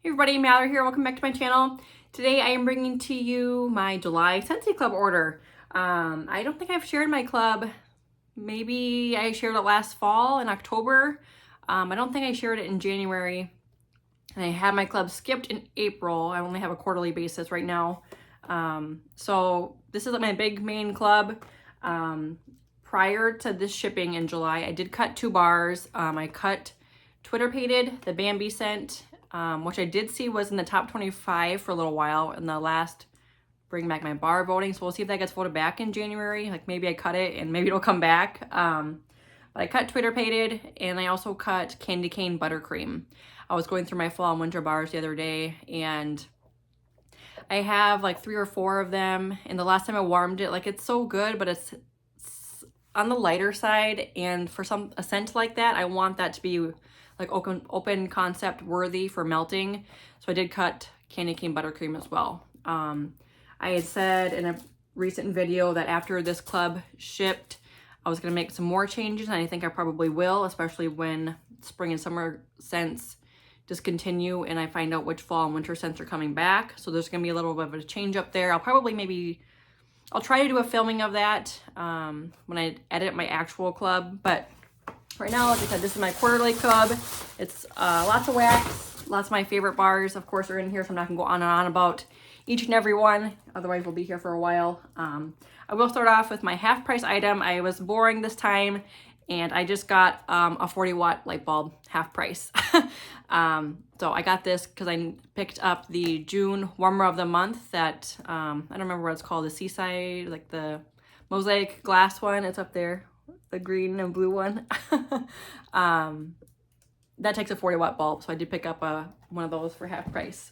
Hey everybody, Mallory here. Welcome back to my channel. Today I am bringing to you my July Scentsy Club order. I don't think I've shared my club. Maybe I shared it last fall in October. I don't think I shared it in January. And I had my club skipped in April. I only have a quarterly basis right now. So this is my big main club. Prior to this shipping in July, I did cut 2 bars. I cut Twitter Pated, the Bambi scent, which I did see was in the top 25 for a little while in the last Bring Back My Bar voting. So we'll see if that gets voted back in January. Like maybe I cut it and maybe it'll come back. But I cut Twitter Pated and I also cut Candy Cane Buttercream. I was going through my fall and winter bars the other day and I have like 3 or 4 of them. And the last time I warmed it, like it's so good, but it's on the lighter side. And for a scent like that, I want that to be like open concept worthy for melting. So I did cut Candy Cane Buttercream as well. I had said in a recent video that after this club shipped, I was gonna make some more changes, and I think I probably will, especially when spring and summer scents discontinue and I find out which fall and winter scents are coming back. So there's gonna be a little bit of a change up there. I'll try to do a filming of that when I edit my actual club, but right now, like I said, this is my quarterly club. It's lots of wax, lots of my favorite bars, of course, are in here, so I'm not gonna go on and on about each and every one. Otherwise, we'll be here for a while. I will start off with my half price item. I was boring this time, and I just got a 40-watt light bulb, half price. So I got this because I picked up the June warmer of the month that, I don't remember what it's called, the Seaside, like the mosaic glass one. It's up there. The green and blue one. That takes a 40-watt bulb, so I did pick up one of those for half price.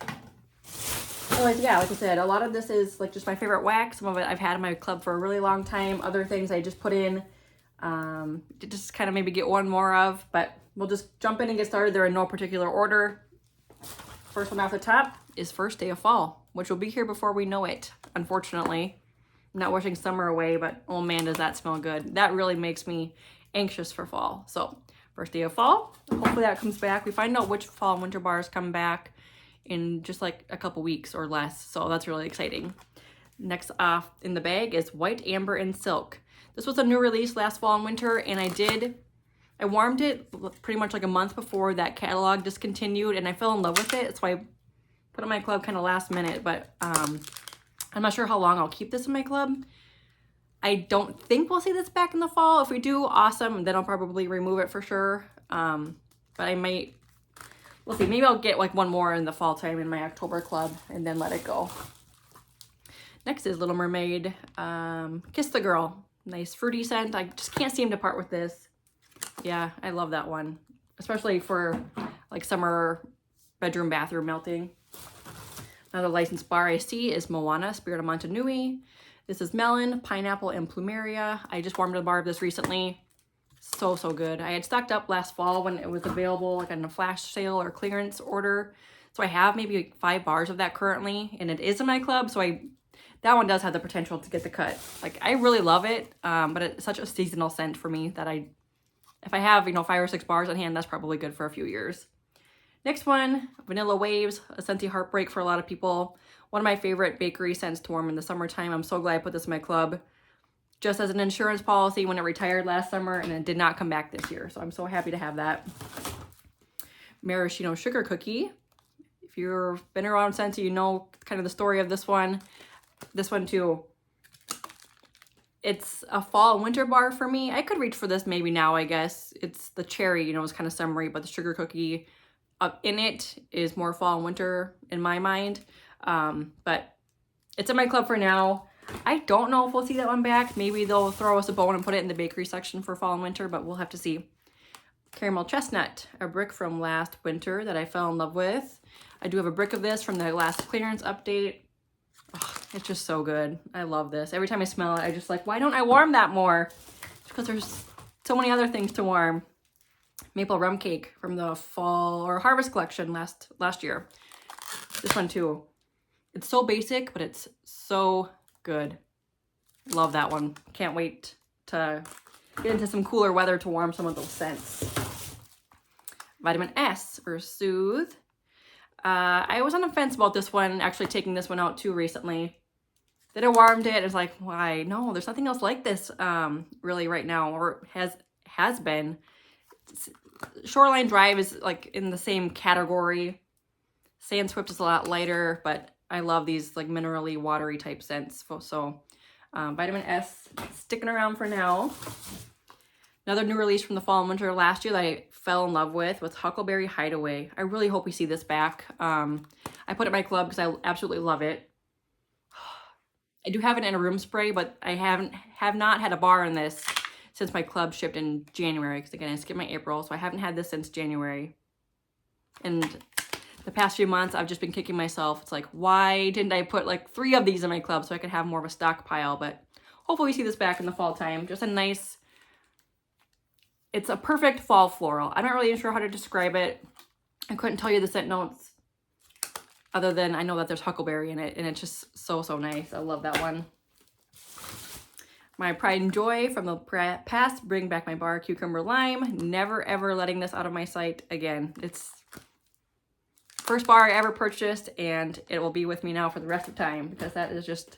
Anyways, yeah, like I said, a lot of this is like just my favorite wax. Some of it I've had in my club for a really long time. Other things I just put in to just kind of maybe get one more of, but we'll just jump in and get started. They're in no particular order. First one off the top is First Day of Fall, which will be here before we know it, unfortunately. I'm not wishing summer away, but oh man, does that smell good. That really makes me anxious for fall. So First Day of Fall, hopefully that comes back. We find out which fall and winter bars come back in just like a couple weeks or less. So that's really exciting. Next off in the bag is White Amber and Silk. This was a new release last fall and winter, and I warmed it pretty much like a month before that catalog discontinued, and I fell in love with it. That's why I put it in my club kind of last minute, but I'm not sure how long I'll keep this in my club. I don't think we'll see this back in the fall. If we do, awesome. Then I'll probably remove it for sure. But I might, we'll see. Maybe I'll get like one more in the fall time in my October club and then let it go. Next is Little Mermaid, Kiss the Girl. Nice fruity scent. I just can't seem to part with this. Yeah, I love that one. Especially for like summer bedroom, bathroom melting. Another licensed bar I see is Moana, Spirit of Montanui. This is melon, pineapple, and plumeria. I just warmed a bar of this recently. So good. I had stocked up last fall when it was available, like on a flash sale or clearance order. So I have maybe like 5 bars of that currently, and it is in my club. So that one does have the potential to get the cut. Like I really love it, but it's such a seasonal scent for me that if I have 5 or 6 bars on hand, that's probably good for a few years. Next one, Vanilla Waves, a Scentsy heartbreak for a lot of people. One of my favorite bakery scents to warm in the summertime. I'm so glad I put this in my club just as an insurance policy when it retired last summer, and it did not come back this year. So I'm so happy to have that. Maraschino Sugar Cookie. If you've been around Scentsy, you know kind of the story of this one. This one too. It's a fall and winter bar for me. I could reach for this maybe now, I guess. It's the cherry, it's kind of summery, but the sugar cookie up in it is more fall and winter in my mind. But it's in my club for now. I don't know if we'll see that one back. Maybe they'll throw us a bone and put it in the bakery section for fall and winter, but we'll have to see. Caramel Chestnut, a brick from last winter that I fell in love with. I do have a brick of this from the last clearance update. Oh, it's just so good. I love this. Every time I smell it, I just like, why don't I warm that more? It's because there's so many other things to warm. Maple Rum Cake from the fall or harvest collection last year. This one too. It's so basic, but it's so good. Love that one. Can't wait to get into some cooler weather to warm some of those scents. Vitamin S or Soothe. I was on the fence about this one, actually taking this one out too recently. Then I warmed it. It's like, why? No, there's nothing else like this really right now, or has been. Shoreline Drive is like in the same category. Sand Swift is a lot lighter, but I love these like minerally watery type scents. So Vitamin S sticking around for now. Another new release from the fall and winter last year that I fell in love with was Huckleberry Hideaway. I really hope we see this back. I put it in my club because I absolutely love it. I do have it in a room spray, but I have not had a bar in this since my club shipped in January. Because again, I skipped my April, so I haven't had this since January. And the past few months, I've just been kicking myself. It's like, why didn't I put like 3 of these in my club so I could have more of a stockpile? But hopefully we see this back in the fall time. Just a nice... It's a perfect fall floral. I'm not really sure how to describe it. I couldn't tell you the scent notes other than I know that there's huckleberry in it, and it's just so, so nice. I love that one. My pride and joy from the past, Bring Back My Bar Cucumber Lime. Never, ever letting this out of my sight again. It's first bar I ever purchased, and it will be with me now for the rest of time because that is just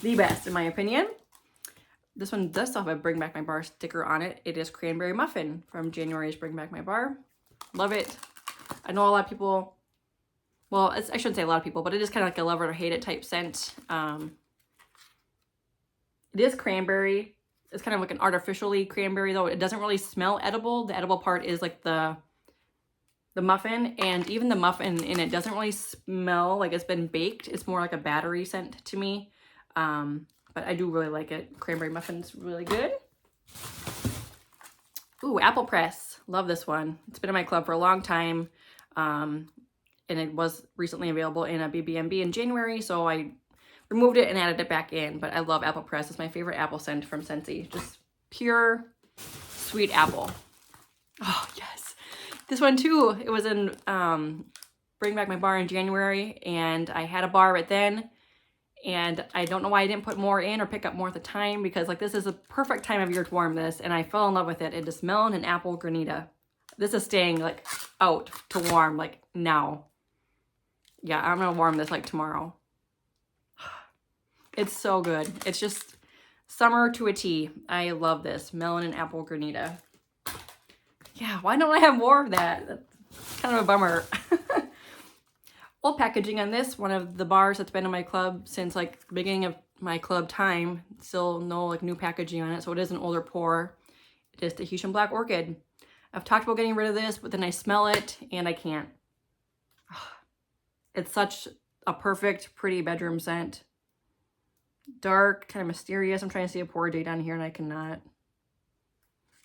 the best in my opinion. This one does still have a Bring Back My Bar sticker on it. It is Cranberry Muffin from January's Bring Back My Bar. Love it. I know a lot of people, well, I shouldn't say a lot of people, but it is kind of like a love it or hate it type scent. It is cranberry. It's kind of like an artificially cranberry though. It doesn't really smell edible. The edible part is like the muffin, and even the muffin in it doesn't really smell like it's been baked. It's more like a battery scent to me. But I do really like it. Cranberry muffin's really good. Ooh, Apple Press. Love this one. It's been in my club for a long time. And it was recently available in a BBMB in January, so I removed it and added it back in. But I love Apple Press. It's my favorite apple scent from Scentsy. Just pure sweet apple. Oh, yes. This one too, it was in Bring Back My Bar in January, and I had a bar right then. And I don't know why I didn't put more in or pick up more at the time, because like this is a perfect time of year to warm this, and I fell in love with it. It is melon and apple granita. This is staying like out to warm like now. Yeah, I'm gonna warm this like tomorrow. It's so good. It's just summer to a T. I love this melon and apple granita. Yeah, why don't I have more of that? That's kind of a bummer. Old packaging on this, one of the bars that's been in my club since like the beginning of my club time. Still no like new packaging on it, so it is an older pour. It is Tahitian Black Orchid. I've talked about getting rid of this, but then I smell it and I can't. It's such a perfect, pretty bedroom scent. Dark, kind of mysterious. I'm trying to see a pour date on here and I cannot.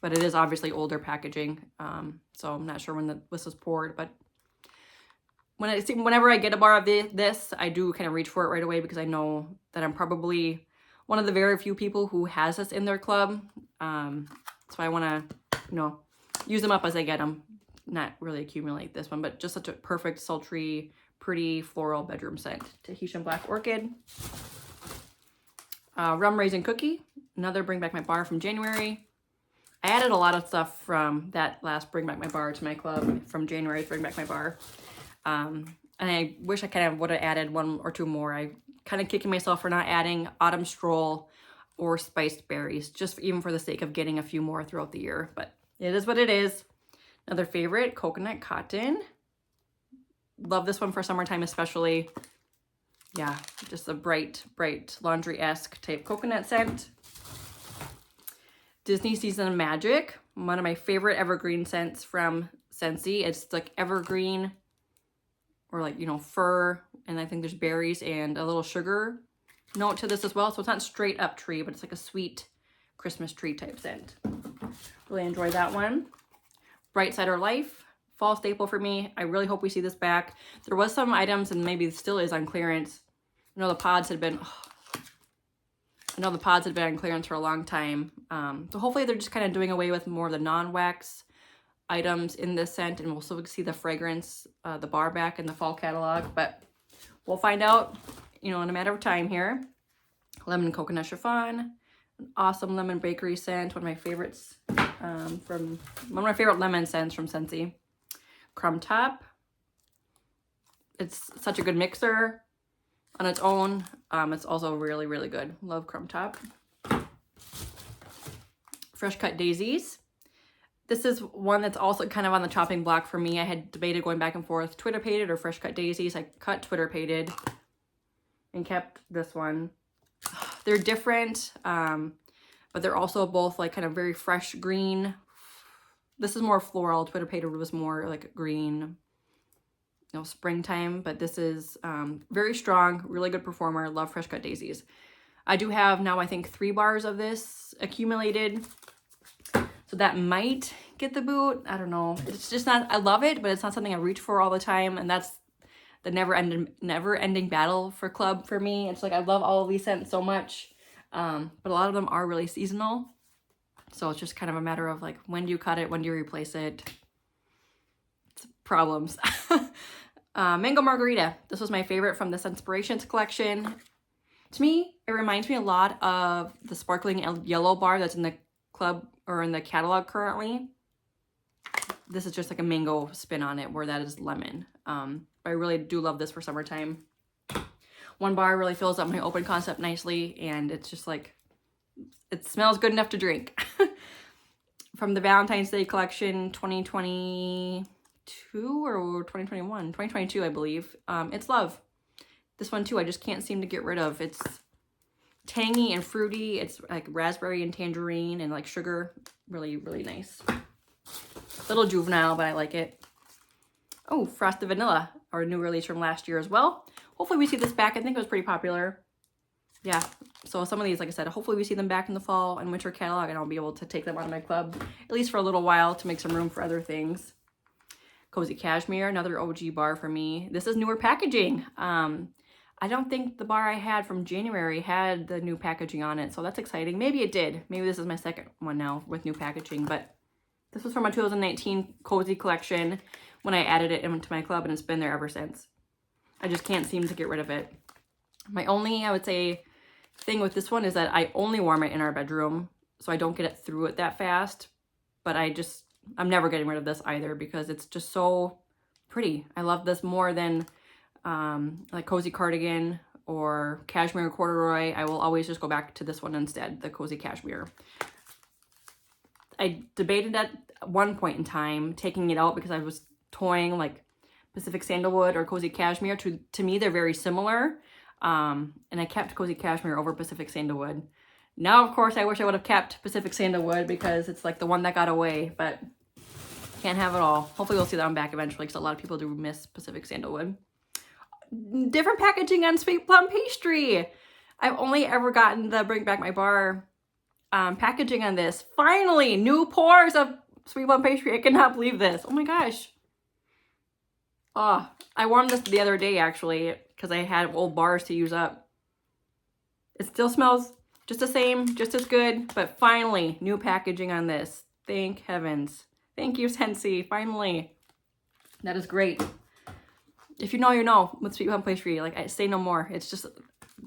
But it is obviously older packaging, so I'm not sure when this was poured, but whenever I get a bar of this, I do kind of reach for it right away because I know that I'm probably one of the very few people who has this in their club. So I want to, you know, use them up as I get them. Not really accumulate this one, but just such a perfect, sultry, pretty floral bedroom scent. Tahitian Black Orchid. Rum Raisin Cookie. Another Bring Back My Bar from January. I added a lot of stuff from that last Bring Back My Bar to my club from January's Bring Back My Bar. And I wish I kind of would have added 1 or 2 more. I kind of kicking myself for not adding Autumn Stroll or Spiced Berries, just even for the sake of getting a few more throughout the year. But it is what it is. Another favorite, Coconut Cotton. Love this one for summertime especially. Yeah, just a bright, bright laundry-esque type coconut scent. Disney Season of Magic. One of my favorite evergreen scents from Scentsy. It's like evergreen, or like, you know, fir, and I think there's berries and a little sugar note to this as well. So it's not straight up tree, but it's like a sweet Christmas tree type scent. Really enjoy that one. Bright Cider Life, fall staple for me. I really hope we see this back. There was some items, and maybe it still is on clearance. I know the pods had been, on clearance for a long time. So hopefully they're just kind of doing away with more of the non-wax items in this scent, and we'll still see the fragrance, the bar back in the fall catalog, but we'll find out, you know, in a matter of time here. Lemon Coconut Chiffon, an awesome lemon bakery scent, one of my favorites, one of my favorite lemon scents from Scentsy. Crumb Top, It's such a good mixer on its own. It's also really, really good. Love Crumb Top. Fresh Cut Daisies. This is one that's also kind of on the chopping block for me. I had debated going back and forth, Twitter Pated or Fresh Cut Daisies. I cut Twitter Pated and kept this one. They're different, but they're also both like kind of very fresh green. This is more floral. Twitter Pated was more like green, you know, springtime, but this is very strong, really good performer. Love Fresh Cut Daisies. I do have now, I think, 3 bars of this accumulated. So that might get the boot. I don't know. It's just not, I love it, but it's not something I reach for all the time. And that's the never-ending battle for club for me. It's like I love all of these scents so much, but a lot of them are really seasonal. So it's just kind of a matter of like, when do you cut it? When do you replace it? It's problems. Mango Margarita. This was my favorite from the Scentspirations collection. To me, it reminds me a lot of the sparkling yellow bar that's in the club or in the catalog currently. This is just like a mango spin on it, where that is lemon. I really do love this for summertime. One bar really fills up my open concept nicely, and it's just like, it smells good enough to drink. From the Valentine's Day collection 2022 or 2021? 2022, I believe. It's Love. This one too, I just can't seem to get rid of. It's tangy and fruity. It's like raspberry and tangerine and like sugar. Really, really nice. A little juvenile, but I like it. Oh, Frosted Vanilla, our new release from last year as well. Hopefully we see this back. I think it was pretty popular. Yeah, so some of these, like I said, hopefully we see them back in the fall and winter catalog, and I'll be able to take them out of my club, at least for a little while, to make some room for other things. Cozy Cashmere, another OG bar for me. This is newer packaging. I don't think the bar I had from January had the new packaging on it, so that's exciting. Maybe it did. Maybe this is my second one now with new packaging, but this was from my 2019 Cozy collection when I added it into my club, and it's been there ever since. I just can't seem to get rid of it. My only, I would say, thing with this one is that I only warm it in our bedroom, so I don't get it through it that fast. But I'm never getting rid of this either, because it's just so pretty. I love this more than like Cozy Cardigan or Cashmere Corduroy. I will always just go back to this one instead, the Cozy Cashmere. I debated at one point in time taking it out because I was toying like Pacific Sandalwood or Cozy Cashmere. To me, they're very similar. And I kept Cozy Cashmere over Pacific Sandalwood. Now, of course, I wish I would have kept Pacific Sandalwood because it's like the one that got away, but can't have it all. Hopefully we'll see that one back eventually, because a lot of people do miss Pacific Sandalwood. Different packaging on Sweet Plum Pastry. I've only ever gotten the Bring Back My Bar packaging on this. Finally, new pours of Sweet Plum Pastry. I cannot believe this. Oh my gosh. Oh, I warmed this the other day actually, because I had old bars to use up. It still smells just the same, just as good, but finally, new packaging on this. Thank heavens. Thank you, Scentsy. Finally. That is great. If you know, you know with Sweet Plum Pastry. Like, I say no more. It's just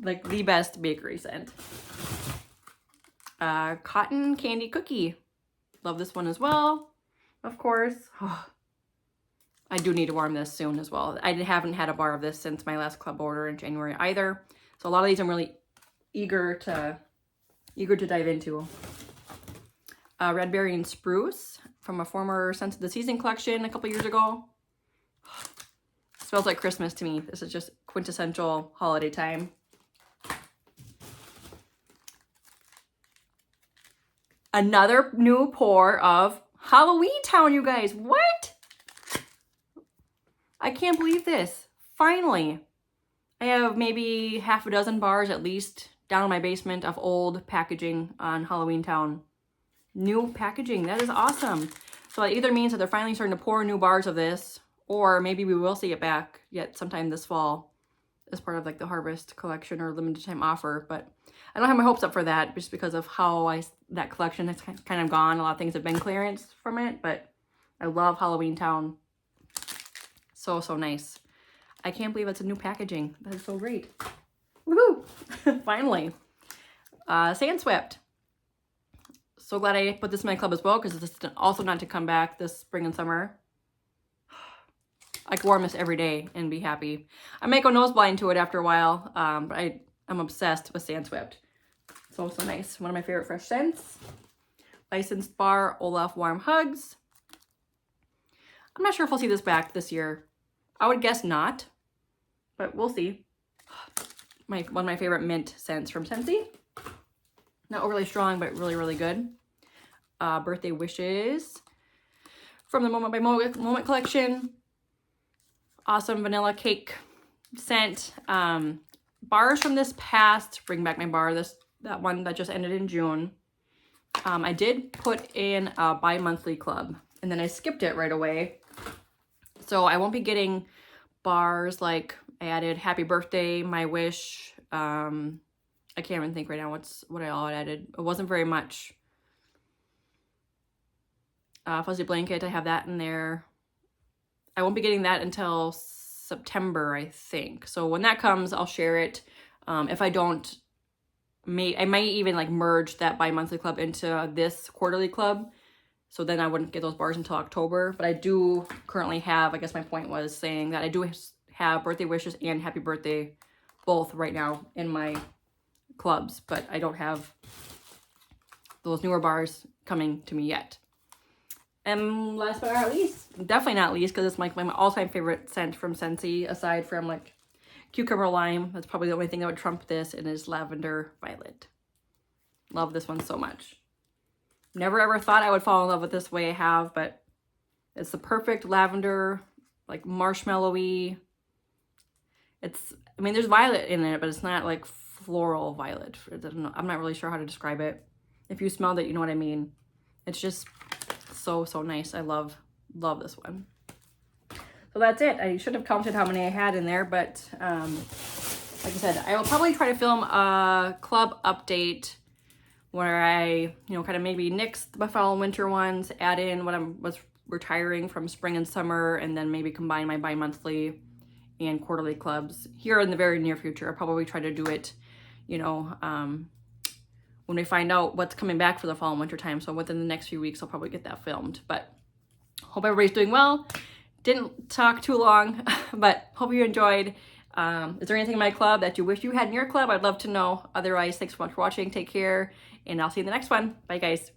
like the best bakery scent. Cotton Candy Cookie. Love this one as well, of course. Oh, I do need to warm this soon as well. I haven't had a bar of this since my last club order in January either. So a lot of these I'm really eager to dive into. Red Berry and Spruce from a former Scents of the Season collection a couple years ago. Smells like Christmas to me. This is just quintessential holiday time. Another new pour of Halloween Town, you guys. What? I can't believe this. Finally. I have maybe half a dozen bars at least down in my basement of old packaging on Halloween Town. New packaging. That is awesome. So that either means that they're finally starting to pour new bars of this, or maybe we will see it back yet sometime this fall as part of like the Harvest collection or limited time offer. But I don't have my hopes up for that just because of how that collection has kind of gone. A lot of things have been clearance from it, but I love Halloween Town. So, so nice. I can't believe it's a new packaging. That is so great. Woohoo! Finally. Sandswept. So glad I put this in my club as well, because this is also not to come back this spring and summer. I could warm this every day and be happy. I might go nose blind to it after a while, but I'm obsessed with Sand Swift. It's also nice. One of my favorite fresh scents. Licensed Bar Olaf Warm Hugs. I'm not sure if we'll see this back this year. I would guess not, but we'll see. One of my favorite mint scents from Scentsy. Not overly strong, but really, really good. Birthday Wishes from the Moment by Moment collection. Awesome vanilla cake scent. Bars from this past, Bring Back My Bar, that one that just ended in June. I did put in a bi-monthly club, and then I skipped it right away. So I won't be getting bars like I added Happy Birthday, My Wish. I can't even think right now what I all added. It wasn't very much. Fuzzy Blanket, I have that in there. I won't be getting that until September, I think. So when that comes, I'll share it. If I don't, I might even like merge that bi-monthly club into this quarterly club. So then I wouldn't get those bars until October. But I do currently have, I guess my point was saying that I do have Birthday Wishes and Happy Birthday both right now in my clubs. But I don't have those newer bars coming to me yet. And last but not least, definitely not least, because it's like my all-time favorite scent from Scentsy, aside from like Cucumber Lime. That's probably the only thing that would trump this, and is Lavender Violet. Love this one so much. Never ever thought I would fall in love with this way I have, but it's the perfect lavender, like marshmallowy. I mean, there's violet in it, but it's not like floral violet. I'm not really sure how to describe it. If you smelled it, you know what I mean. It's just so nice. I love this one. So that's it. I should have counted how many I had in there, but like I said, I will probably try to film a club update where I, kind of maybe nix the fall and winter ones, add in what I was retiring from spring and summer, and then maybe combine my bi-monthly and quarterly clubs here in the very near future. I'll probably try to do it, when we find out what's coming back for the fall and winter time. So within the next few weeks, I'll probably get that filmed. But hope everybody's doing well. Didn't talk too long, but hope you enjoyed. Is there anything in my club that you wish you had in your club? I'd love to know. Otherwise, thanks so much for watching. Take care, and I'll see you in the next one. Bye, guys.